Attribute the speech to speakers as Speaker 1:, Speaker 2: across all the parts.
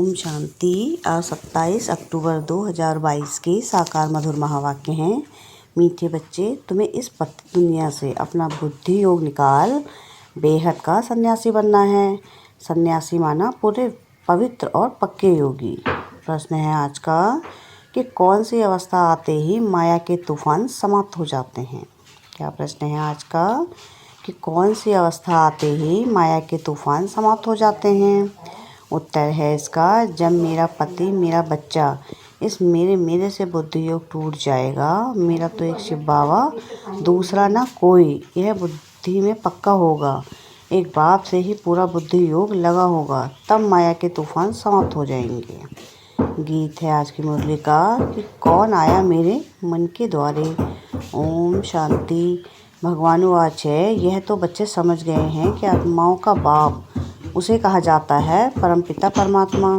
Speaker 1: ओम शांति। आज 27 अक्टूबर 2022 के साकार मधुर महावाक्य हैं। मीठे बच्चे, तुम्हें इस पतित दुनिया से अपना बुद्धि योग निकाल बेहद का सन्यासी बनना है। सन्यासी माना पूरे पवित्र और पक्के योगी। प्रश्न है आज का कि कौन सी अवस्था आते ही माया के तूफान समाप्त हो जाते हैं। क्या प्रश्न है आज का कि कौन सी अवस्था आते ही माया के तूफान समाप्त हो जाते हैं। उत्तर है इसका, जब मेरा पति मेरा बच्चा इस मेरे से बुद्धि योग टूट जाएगा। मेरा तो एक शिव बाबा दूसरा ना कोई, यह बुद्धि में पक्का होगा। एक बाप से ही पूरा बुद्धि योग लगा होगा, तब माया के तूफान समाप्त हो जाएंगे। गीत है आज की मुरली का कि कौन आया मेरे मन के द्वारे। ओम शांति। भगवानुवाच है, यह तो बच्चे समझ गए हैं कि आत्माओं का बाप उसे कहा जाता है परमपिता परमात्मा।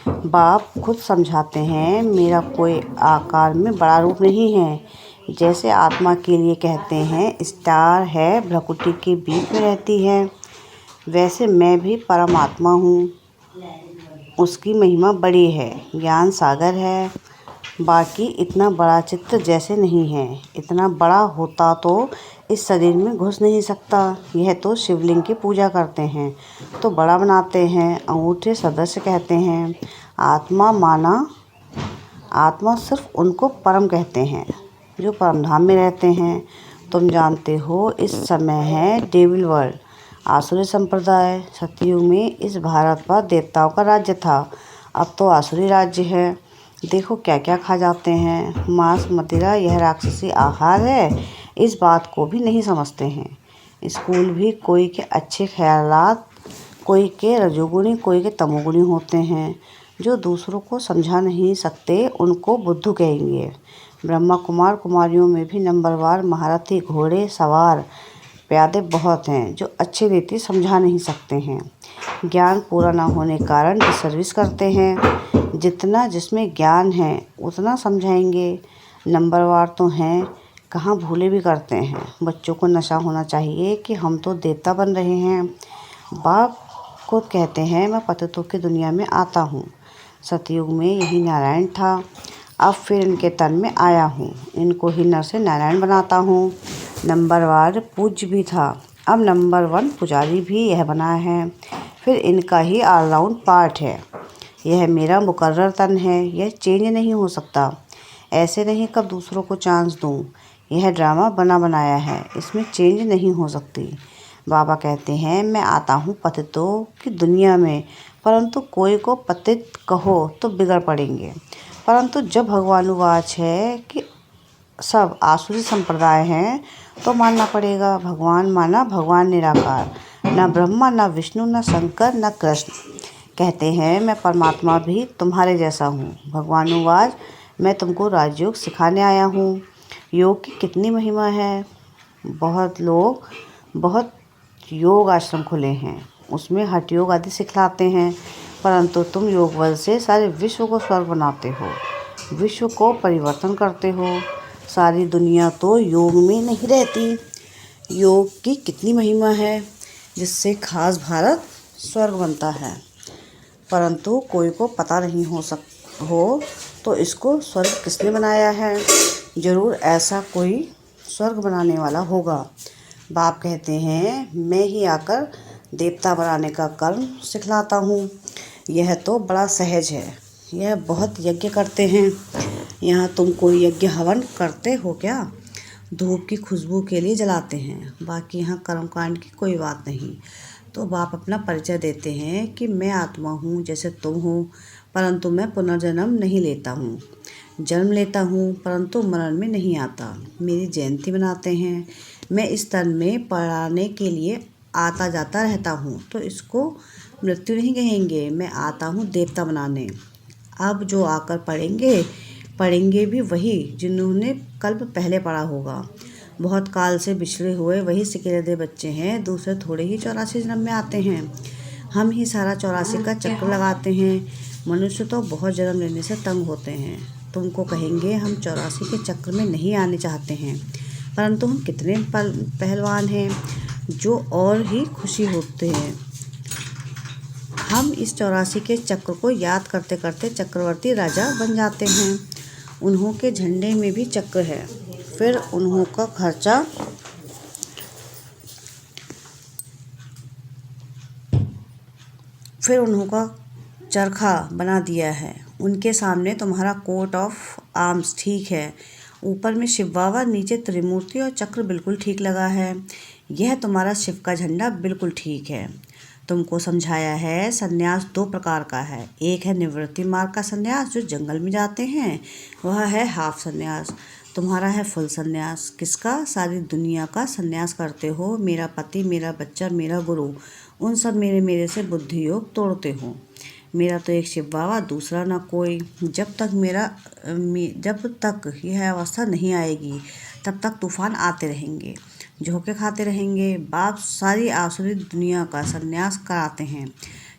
Speaker 1: बाप खुद समझाते हैं, मेरा कोई आकार में बड़ा रूप नहीं है। जैसे आत्मा के लिए कहते हैं स्टार है भ्रकुटी के बीच में रहती है, वैसे मैं भी परमात्मा हूँ। उसकी महिमा बड़ी है, ज्ञान सागर है। बाकी इतना बड़ा चित्र जैसे नहीं है। इतना बड़ा होता तो इस शरीर में घुस नहीं सकता। यह तो शिवलिंग की पूजा करते हैं तो बड़ा बनाते हैं, अंगूठे सदस्य कहते हैं। आत्मा सिर्फ उनको परम कहते हैं जो परमधाम में रहते हैं। तुम जानते हो इस समय है डेविल वर्ल्ड, आसुरी संप्रदाय। सतयुग में इस भारत पर देवताओं का राज्य था, अब तो आसुरी राज्य है। देखो क्या क्या खा जाते हैं। मांस मदिरा यह राक्षसी आहार है, इस बात को भी नहीं समझते हैं। स्कूल भी कोई के अच्छे ख्यालात, कोई के रजोगुणी कोई के तमोगुणी होते हैं। जो दूसरों को समझा नहीं सकते उनको बुद्धू कहेंगे। ब्रह्मा कुमार कुमारियों में भी नंबरवार महारथी घोड़े सवार प्यादे बहुत हैं जो अच्छी रीति समझा नहीं सकते हैं। ज्ञान पूरा न होने कारण डिसर्विस करते हैं। जितना जिसमें ज्ञान है उतना समझाएंगे। नंबरवार तो हैं, कहाँ भूले भी करते हैं। बच्चों को नशा होना चाहिए कि हम तो देवता बन रहे हैं। बाप खुद कहते हैं मैं पतितों की दुनिया में आता हूँ। सतयुग में यही नारायण था, अब फिर इनके तन में आया हूँ। इनको ही नर से नारायण बनाता हूँ। नंबरवार पूज्य भी था, अब नंबर 1 पुजारी भी यह बना है। फिर इनका ही ऑलराउंड पार्ट है। यह मेरा मुकर्रर तन है, यह चेंज नहीं हो सकता। ऐसे नहीं कब दूसरों को चांस दूँ। यह ड्रामा बना बनाया है, इसमें चेंज नहीं हो सकती। बाबा कहते हैं मैं आता हूँ पतितों की दुनिया में, परंतु कोई को पतित कहो तो बिगड़ पड़ेंगे। परंतु जब भगवानुवाच है कि सब आसुरी संप्रदाय हैं तो मानना पड़ेगा। भगवान माना भगवान निराकार, न ब्रह्मा न विष्णु न शंकर न कृष्ण। कहते हैं मैं परमात्मा भी तुम्हारे जैसा हूँ। भगवानुवाच मैं तुमको राजयोग सिखाने आया हूँ। योग की कितनी महिमा है। बहुत योग आश्रम खुले हैं, उसमें हठ योग आदि सिखलाते हैं, परंतु तुम योग बल से सारे विश्व को स्वर्ग बनाते हो, विश्व को परिवर्तन करते हो। सारी दुनिया तो योग में नहीं रहती। योग की कितनी महिमा है जिससे खास भारत स्वर्ग बनता है, परंतु कोई को पता नहीं हो तो इसको स्वर्ग किसने बनाया है। जरूर ऐसा कोई स्वर्ग बनाने वाला होगा। बाप कहते हैं मैं ही आकर देवता बनाने का कर्म सिखलाता हूँ। यह तो बड़ा सहज है। यह बहुत यज्ञ करते हैं। यहाँ तुम कोई यज्ञ हवन करते हो क्या? धूप की खुशबू के लिए जलाते हैं, बाकी यहाँ कर्मकांड की कोई बात नहीं। तो बाप अपना परिचय देते हैं कि मैं आत्मा हूँ जैसे तुम हो, परंतु मैं पुनर्जन्म नहीं लेता हूँ। जन्म लेता हूँ परंतु मरण में नहीं आता। मेरी जयंती मनाते हैं। मैं इस तन में पढ़ाने के लिए आता जाता रहता हूँ, तो इसको मृत्यु नहीं कहेंगे। मैं आता हूँ देवता बनाने। अब जो आकर पढ़ेंगे भी वही जिन्होंने कल्प पहले पढ़ा होगा। बहुत काल से बिछड़े हुए वही सिकेरे बच्चे हैं, दूसरे थोड़े ही 84 जन्म में आते हैं। हम ही सारा 84 का चक्कर लगाते हैं। मनुष्य तो बहुत जन्म लेने से तंग होते हैं। तुमको कहेंगे हम 84 के चक्र में नहीं आने चाहते हैं, परंतु हम कितने पहलवान हैं जो और ही खुशी होते हैं। हम इस 84 के चक्र को याद करते करते चक्रवर्ती राजा बन जाते हैं। उन्हों के झंडे में भी चक्र है। फिर उन्हों का खर्चा चरखा बना दिया है। उनके सामने तुम्हारा कोट ऑफ आर्म्स ठीक है। ऊपर में शिव बाबा, नीचे त्रिमूर्ति और चक्र बिल्कुल ठीक लगा है। यह तुम्हारा शिव का झंडा बिल्कुल ठीक है। तुमको समझाया है संन्यास 2 प्रकार का है। एक है निवृत्ति मार्ग का संन्यास जो जंगल में जाते हैं, वह है हाफ संन्यास। तुम्हारा है फुल संन्यास। किसका? सारी दुनिया का संन्यास करते हो। मेरा पति, मेरा बच्चा, मेरा गुरु, उन सब मेरे से बुद्धि योग तोड़ते हो। मेरा तो एक शिव बाबा, दूसरा ना कोई। जब तक यह अवस्था नहीं आएगी तब तक तूफान आते रहेंगे, झोंके खाते रहेंगे। बाप सारी आसुरी दुनिया का संन्यास कराते हैं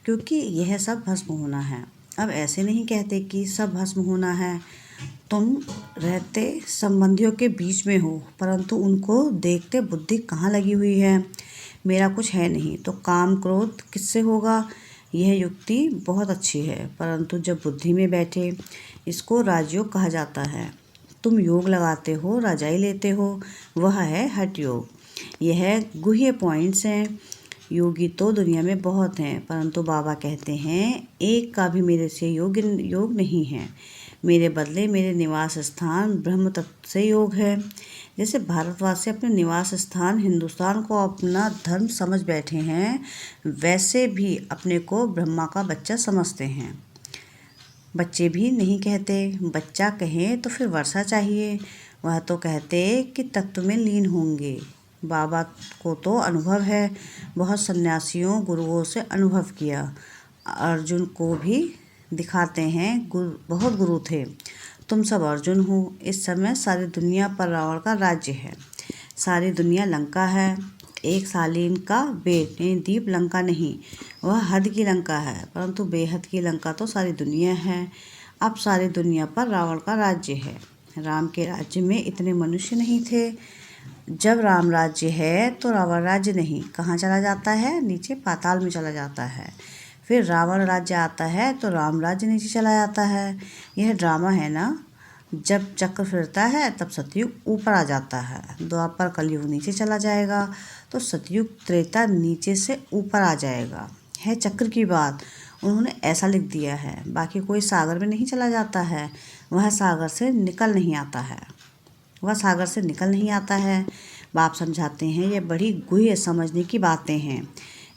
Speaker 1: क्योंकि यह सब भस्म होना है। अब ऐसे नहीं कहते कि सब भस्म होना है। तुम रहते संबंधियों के बीच में हो, परंतु उनको देखते बुद्धि कहाँ लगी हुई है। मेरा कुछ है नहीं तो काम क्रोध किससे होगा। यह युक्ति बहुत अच्छी है, परंतु जब बुद्धि में बैठे, इसको राजयोग कहा जाता है। तुम योग लगाते हो, रजाई लेते हो, वह है हठ योग। यह गुह्य पॉइंट्स हैं। योगी तो दुनिया में बहुत हैं, परंतु बाबा कहते हैं एक का भी मेरे से योग नहीं है। मेरे बदले मेरे निवास स्थान ब्रह्म तत्व से योग है। जैसे भारतवासी अपने निवास स्थान हिंदुस्तान को अपना धर्म समझ बैठे हैं, वैसे भी अपने को ब्रह्मा का बच्चा समझते हैं। बच्चे भी नहीं कहते। बच्चा कहें तो फिर वर्षा चाहिए। वह तो कहते कि तत्व में लीन होंगे। बाबा को तो अनुभव है, बहुत सन्यासियों गुरुओं से अनुभव किया। अर्जुन को भी दिखाते हैं बहुत गुरु थे। तुम सब अर्जुन हो। इस समय सारी दुनिया पर रावण का राज्य है। सारी दुनिया लंका है। एक सालीन का दीप लंका नहीं, वह हद की लंका है, परंतु बेहद की लंका तो सारी दुनिया है। अब सारी दुनिया पर रावण का राज्य है। राम के राज्य में इतने मनुष्य नहीं थे। जब राम राज्य है तो रावण राज्य नहीं। कहाँ चला जाता है? नीचे पाताल में चला जाता है। फिर रावण राज्य आता है तो राम राज्य नीचे चला जाता है। यह ड्रामा है ना। जब चक्र फिरता है तब सतयुग ऊपर आ जाता है। द्वापर कलयुग नीचे चला जाएगा तो सतयुग त्रेता नीचे से ऊपर आ जाएगा। है चक्र की बात। उन्होंने ऐसा लिख दिया है। बाकी कोई सागर में नहीं चला जाता है, वह सागर से निकल नहीं आता है। बाप समझाते हैं ये बड़ी गुह्य समझने की बातें हैं।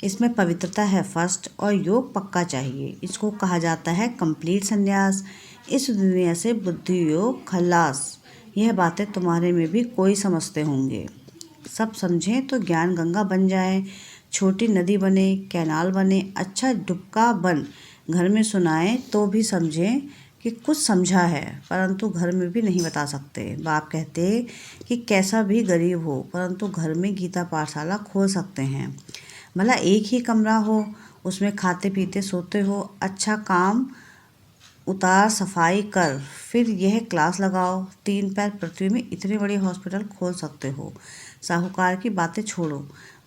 Speaker 1: इसमें पवित्रता है फर्स्ट और योग पक्का चाहिए। इसको कहा जाता है कंप्लीट संन्यास। इस दुनिया से बुद्धि योग खल्लास। यह बातें तुम्हारे में भी कोई समझते होंगे। सब समझें तो ज्ञान गंगा बन जाए, छोटी नदी बने, कैनाल बने, अच्छा डुबका बन घर में सुनाए तो भी समझें कि कुछ समझा है, परंतु घर में भी नहीं बता सकते। बाप कहते कि कैसा भी गरीब हो परंतु घर में गीता पाठशाला खोल सकते हैं। भला एक ही कमरा हो, उसमें खाते पीते सोते हो, अच्छा काम उतार सफाई कर, फिर यह क्लास लगाओ। 3 पैर पृथ्वी में इतने बड़े हॉस्पिटल खोल सकते हो। साहूकार की बातें छोड़ो।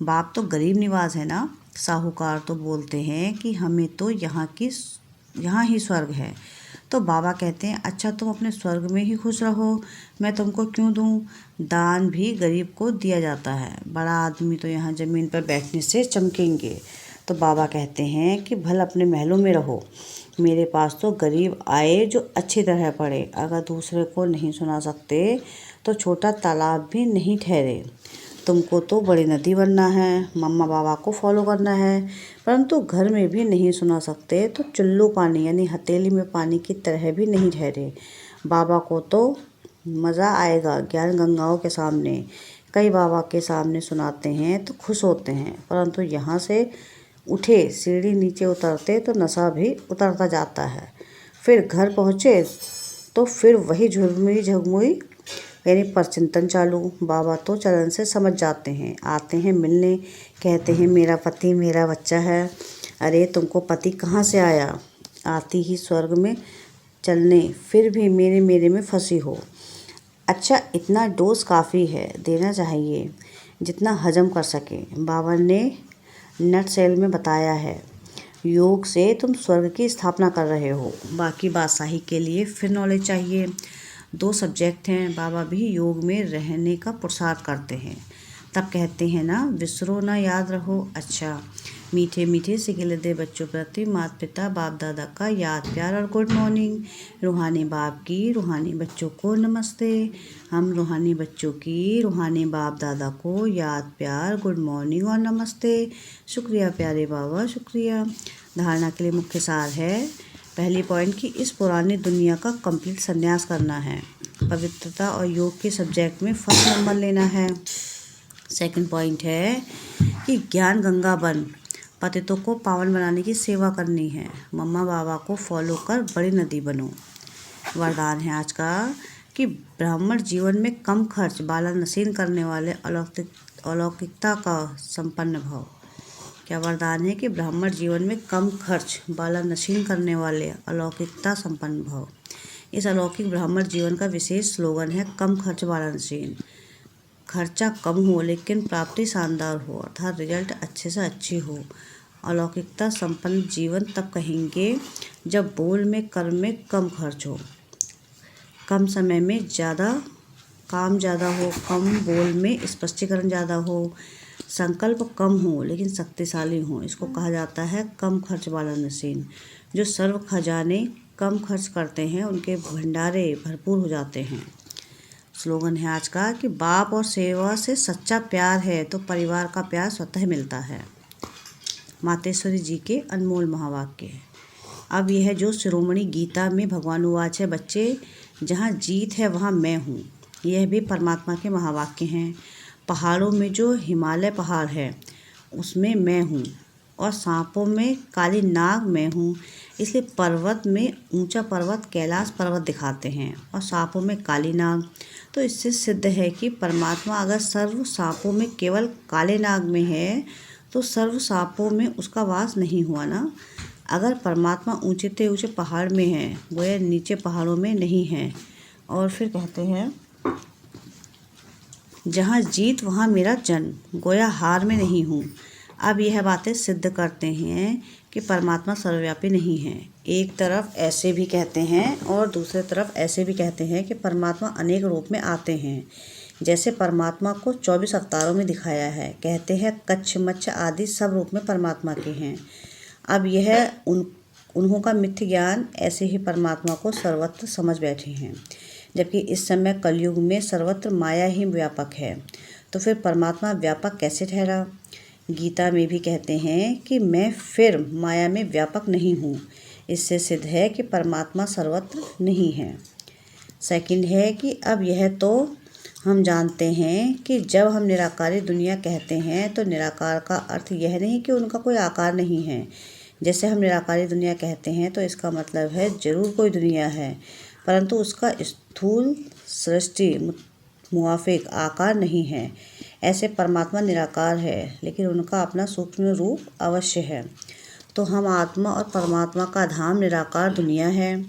Speaker 1: बाप तो गरीब निवाज है ना। साहूकार तो बोलते हैं कि हमें तो यहाँ ही स्वर्ग है। तो बाबा कहते हैं अच्छा तुम अपने स्वर्ग में ही खुश रहो, मैं तुमको क्यों दूं। दान भी गरीब को दिया जाता है। बड़ा आदमी तो यहाँ ज़मीन पर बैठने से चमकेंगे। तो बाबा कहते हैं कि भल अपने महलों में रहो। मेरे पास तो गरीब आए जो अच्छी तरह पढ़े। अगर दूसरे को नहीं सुना सकते तो छोटा तालाब भी नहीं ठहरे। तुमको तो बड़ी नदी बनना है, मम्मा बाबा को फॉलो करना है, परंतु घर में भी नहीं सुना सकते तो चुल्लू पानी यानी हथेली में पानी की तरह भी नहीं ठहरे। बाबा को तो मज़ा आएगा ज्ञान गंगाओं के सामने। कई बाबा के सामने सुनाते हैं तो खुश होते हैं, परंतु यहाँ से उठे सीढ़ी नीचे उतरते तो नशा भी उतरता जाता है। फिर घर पहुँचे तो फिर वही झुरमुई झगमुई यानी परचिंतन चालू। बाबा तो चलन से समझ जाते हैं। आते हैं मिलने, कहते हैं मेरा पति मेरा बच्चा है। अरे तुमको पति कहाँ से आया? आती ही स्वर्ग में चलने, फिर भी मेरे में फंसी हो। अच्छा इतना डोज काफ़ी है, देना चाहिए जितना हजम कर सके। बाबा ने नट सेल में बताया है। योग से तुम स्वर्ग की स्थापना कर रहे हो। बाकी बादशाही के लिए फिर नॉलेज चाहिए। 2 सब्जेक्ट हैं। बाबा भी योग में रहने का पुरुषार्थ करते हैं। तब कहते हैं ना, विसरो ना याद रहो। अच्छा, मीठे मीठे से गिले दे बच्चों प्रति माता पिता बाप दादा का याद प्यार और गुड मॉर्निंग। रूहानी बाप की रूहानी बच्चों को नमस्ते। हम रूहानी बच्चों की रूहानी बाप दादा को याद प्यार गुड मॉर्निंग और नमस्ते। शुक्रिया प्यारे बाबा, शुक्रिया। धारणा के लिए मुख्य सार है। पहली पॉइंट कि इस पुरानी दुनिया का कंप्लीट संन्यास करना है। पवित्रता और योग के सब्जेक्ट में फर्स्ट नंबर लेना है। सेकंड पॉइंट है कि ज्ञान गंगा बन पतितों को पावन बनाने की सेवा करनी है। मम्मा बाबा को फॉलो कर बड़ी नदी बनो। वरदान है आज का कि ब्राह्मण जीवन में कम खर्च बाला नसीन करने वाले अलौकिकता का संपन्न भाव। क्या वरदान है कि ब्राह्मण जीवन में कम खर्च बाला नसीन करने वाले अलौकिकता संपन्न भाव। इस अलौकिक ब्राह्मण जीवन का विशेष स्लोगन है कम खर्च बाला नसीन। खर्चा कम हो लेकिन प्राप्ति शानदार हो, अर्थात रिजल्ट अच्छे से अच्छी हो। अलौकिकता संपन्न जीवन तब कहेंगे जब बोल में कर्म में कम खर्च हो, कम समय में ज़्यादा काम ज़्यादा हो, कम बोल में स्पष्टीकरण ज़्यादा हो, संकल्प कम हो लेकिन शक्तिशाली हो। इसको कहा जाता है कम खर्च वाला नसीन। जो सर्व खजाने कम खर्च करते हैं उनके भंडारे भरपूर हो जाते हैं। स्लोगन है आज का कि बाप और सेवा से सच्चा प्यार है तो परिवार का प्यार स्वतः मिलता है। मातेश्वरी जी के अनमोल महावाक्य है। अब यह जो शिरोमणि गीता में भगवान उवाच है, बच्चे जहाँ जीत है वहाँ मैं हूँ, यह भी परमात्मा के महावाक्य हैं। पहाड़ों में जो हिमालय पहाड़ है उसमें मैं हूँ और सांपों में काली नाग मैं हूँ। इसलिए पर्वत में ऊंचा पर्वत कैलाश पर्वत दिखाते हैं और सांपों में काली नाग। तो इससे सिद्ध है कि परमात्मा अगर सर्व सांपों में केवल काले नाग में है तो सर्व सांपों में उसका वास नहीं हुआ ना। अगर परमात्मा ऊंचे से ऊंचे पहाड़ में है, गोया नीचे पहाड़ों में नहीं है। और फिर कहते हैं जहाँ जीत वहाँ मेरा जन्म, गोया हार में नहीं हूँ। अब यह बातें सिद्ध करते हैं कि परमात्मा सर्वव्यापी नहीं है। एक तरफ ऐसे भी कहते हैं और दूसरे तरफ ऐसे भी कहते हैं कि परमात्मा अनेक रूप में आते हैं। जैसे परमात्मा को 24 अवतारों में दिखाया है। कहते हैं कच्छ मच्छ आदि सब रूप में परमात्मा के हैं। अब यह उन्हों का मिथ्य ज्ञान ऐसे ही परमात्मा को सर्वत्र समझ बैठे हैं, जबकि इस समय कलयुग में सर्वत्र माया ही व्यापक है। तो फिर परमात्मा व्यापक कैसे ठहरा? गीता में भी कहते हैं कि मैं फिर माया में व्यापक नहीं हूँ। इससे सिद्ध है कि परमात्मा सर्वत्र नहीं है। सेकंड है कि अब यह तो हम जानते हैं कि जब हम निराकारी दुनिया कहते हैं तो निराकार का अर्थ यह नहीं कि उनका कोई आकार नहीं है। जैसे हम निराकारी दुनिया कहते हैं तो इसका मतलब है जरूर कोई दुनिया है, परंतु उसका स्थूल सृष्टि मुआफिक आकार नहीं है। ऐसे परमात्मा निराकार है लेकिन उनका अपना सूक्ष्म रूप अवश्य है। तो हम आत्मा और परमात्मा का धाम निराकार दुनिया है।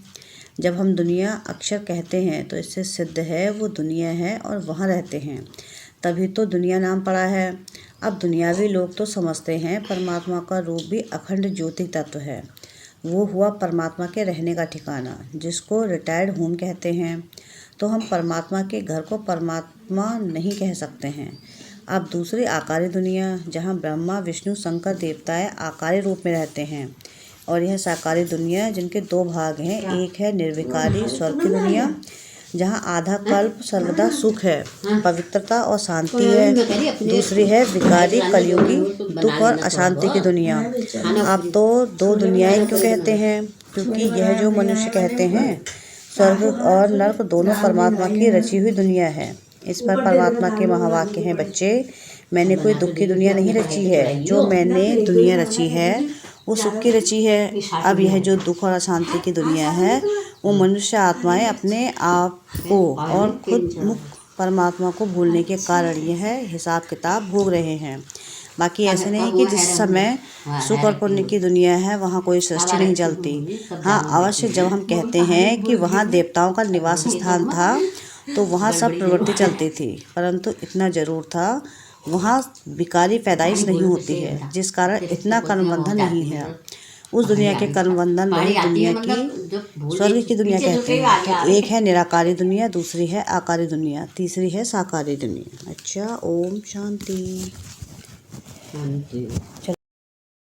Speaker 1: जब हम दुनिया अक्षर कहते हैं तो इससे सिद्ध है वो दुनिया है और वहाँ रहते हैं, तभी तो दुनिया नाम पड़ा है। अब दुनियावी लोग तो समझते हैं परमात्मा का रूप भी अखंड ज्योति तत्व है। वो हुआ परमात्मा के रहने का ठिकाना, जिसको रिटायर्ड होम कहते हैं। तो हम परमात्मा के घर को परमात्मा नहीं कह सकते हैं। अब दूसरी आकारी दुनिया, जहाँ ब्रह्मा विष्णु शंकर देवताएं आकारी रूप में रहते हैं, और यह साकारी दुनिया जिनके 2 भाग हैं। एक है निर्विकारी स्वर्ग की दुनिया, जहाँ आधा कल्प सर्वदा सुख है, पवित्रता और शांति है। दूसरी है विकारी कलयुगी दुख और अशांति की दुनिया। अब तो 2 दुनियाएं क्यों कहते हैं? क्योंकि यह जो मनुष्य कहते हैं स्वर्ग और नर्क दोनों परमात्मा की रची हुई दुनिया है। इस पर परमात्मा के महावाक्य हैं, बच्चे मैंने कोई दुख की दुनिया नहीं रची है। जो मैंने दुनिया रची है वो सुख की रची है। अब यह जो दुख और अशांति की दुनिया है वो मनुष्य आत्माएं अपने आप को और खुद मुक्त परमात्मा को भूलने के कारण यह हिसाब किताब भोग रहे हैं। बाकी ऐसे नहीं कि जिस समय सुख और पुण्य की दुनिया है वहाँ कोई सृष्टि नहीं चलती। हाँ, अवश्य जब हम कहते हैं कि वहाँ देवताओं का निवास स्थान था तो वहाँ सब प्रवृत्ति चलती थी, परंतु इतना जरूर था वहाँ विकारी पैदाइश नहीं होती है, जिस कारण इतना कर्मबंधन नहीं है। उस दुनिया के कर्म बंधन वही दुनिया की स्वर्ग की दुनिया कहते हैं। तो एक है निराकारी दुनिया, दूसरी है आकारी दुनिया, तीसरी है साकारी दुनिया। अच्छा, ओम शांति।